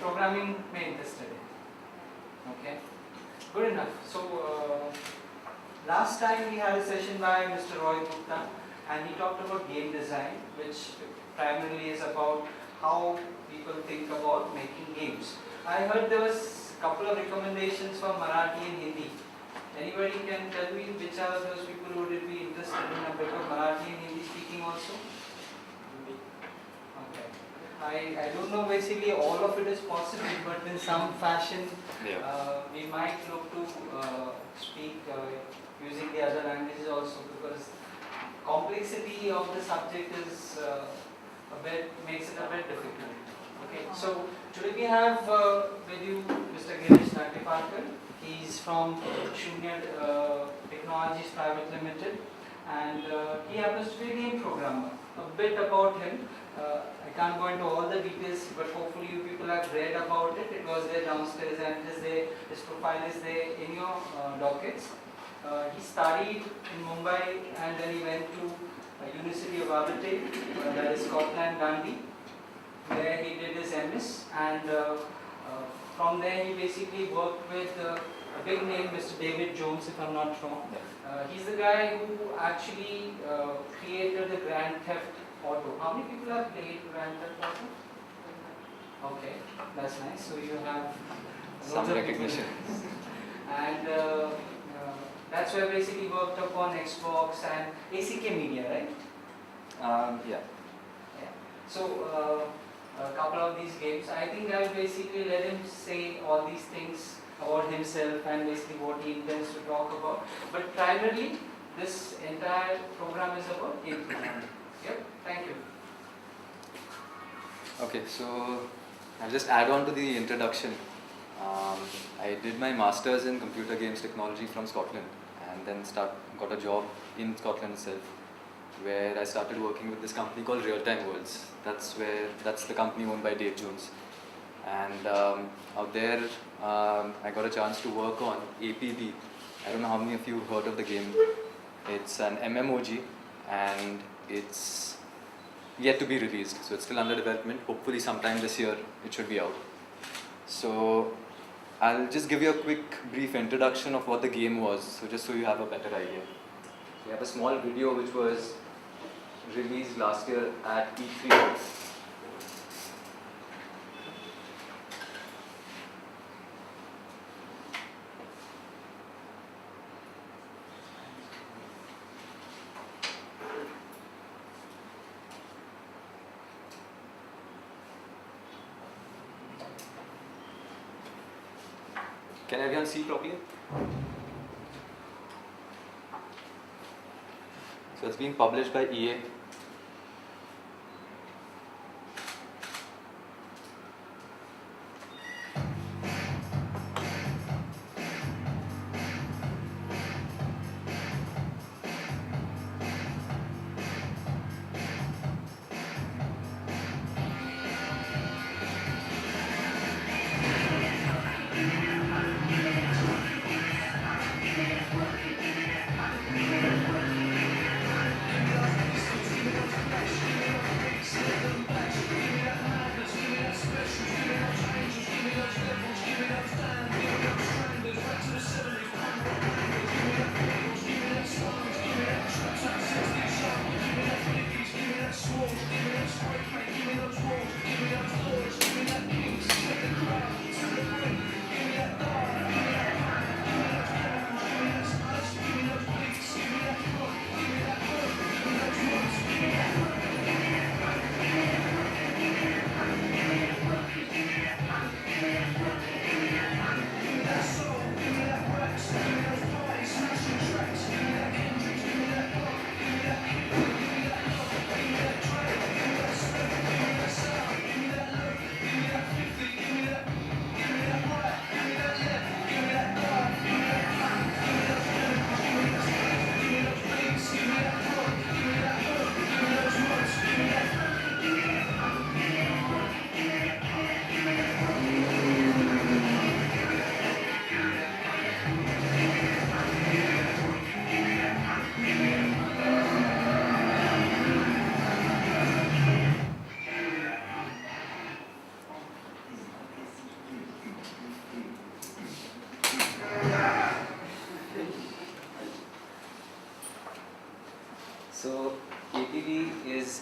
programming may interested in. Okay, good enough. So last time we had a session by Mr. Roy Gupta, and he talked about game design, which primarily is about how people think about making games. I heard there was a couple of recommendations for Marathi and Hindi. Anybody can tell me which are those people would be interested in a bit of Marathi and Hindi speaking also? Okay. I don't know basically all of it is possible, but in some fashion we might look to speak using the other languages also, because complexity of the subject is makes it a bit difficult. Okay, so today we have with you Mr. Girish Natiparkar. He's from Shunya Technologies Private Limited, and he happens to be a game programmer. A bit about him. I can't go into all the details, but hopefully you people have read about it. It was there downstairs, and it is there. His profile is there in your dockets. He studied in Mumbai, and then he went to University of Aberdeen, that is Scotland, Dundee, where he did his MS, and from there he basically worked with a big name, Mr. David Jones, if I'm not wrong. He's the guy who actually created the Grand Theft Auto. How many people have played Grand Theft Auto? Okay, that's nice. So you have some recognition. And that's where basically worked upon Xbox and ACK Media, right? Yeah. So a couple of these games, I think I'll basically let him say all these things about himself and basically what he intends to talk about. But primarily, this entire program is about game programming. Yep, thank you. Okay, so I'll just add on to the introduction. I did my master's in computer games technology from Scotland, and then got a job in Scotland itself, where I started working with this company called Real Time Worlds. That's the company owned by Dave Jones. And out there, I got a chance to work on APB. I don't know how many of you have heard of the game. It's an MMOG, and it's yet to be released. So it's still under development. Hopefully sometime this year it should be out. So I'll just give you a quick brief introduction of what the game was, so just so you have a better idea. We have a small video which was released last year at E3. Can everyone see properly? So it's been published by EA.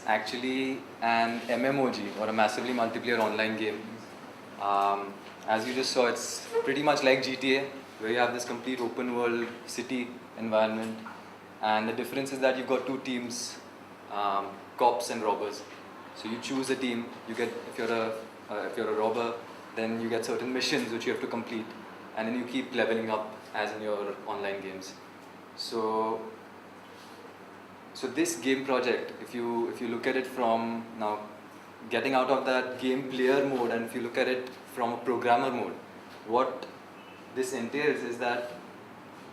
actually an MMOG, or a massively multiplayer online game. As you just saw, it's pretty much like GTA, where you have this complete open world city environment. And the difference is that you've got two teams, cops and robbers. So you choose a team. You get, if you're a robber, then you get certain missions which you have to complete, and then you keep leveling up as in your online games. So this game project, if you look at it from now, getting out of that game player mode, and if you look at it from a programmer mode, what this entails is that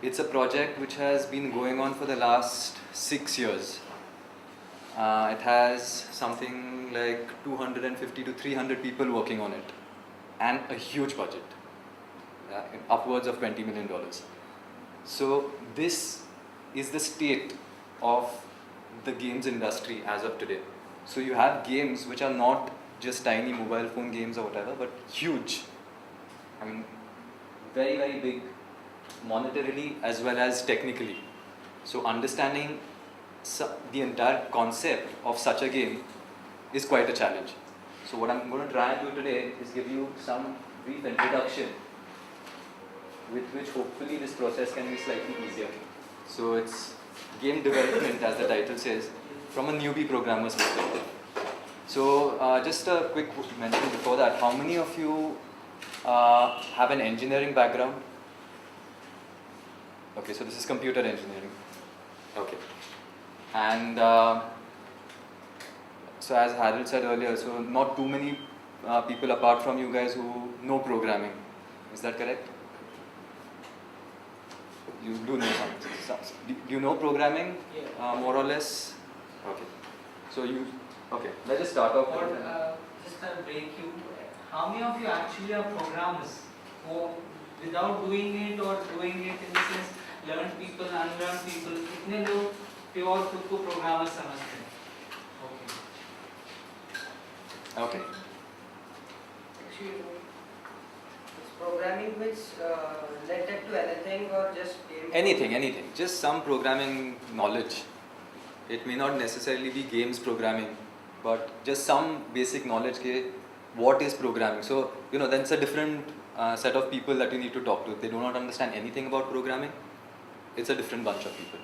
it's a project which has been going on for the last 6 years. It has something like 250 to 300 people working on it, and a huge budget, upwards of $20 million. So this is the state of the games industry as of today. So you have games which are not just tiny mobile phone games or whatever, but huge. I mean, very, very big, monetarily as well as technically. So understanding the entire concept of such a game is quite a challenge. So what I'm going to try and do today is give you some brief introduction, with which hopefully this process can be slightly easier. So it's game development, as the title says, from a newbie programmer's perspective. So just a quick mention before that, how many of you have an engineering background? Okay, so this is computer engineering. Okay. And so as Harold said earlier, so not too many people apart from you guys who know programming. Is that correct? You do know some. Do you know programming? Yeah. More or less? Okay. So let's just start off. Or just to break you, how many of you actually are programmers who, without doing it or doing it in the sense, learn people, unlearn people, कितने लोग pure खुद को programmer समझते हैं? Okay. Actually, it's programming which related to anything or just game? Anything. Just some programming knowledge. It may not necessarily be games programming, but just some basic knowledge ke what is programming. So, then it's a different set of people that you need to talk to. If they do not understand anything about programming, it's a different bunch of people.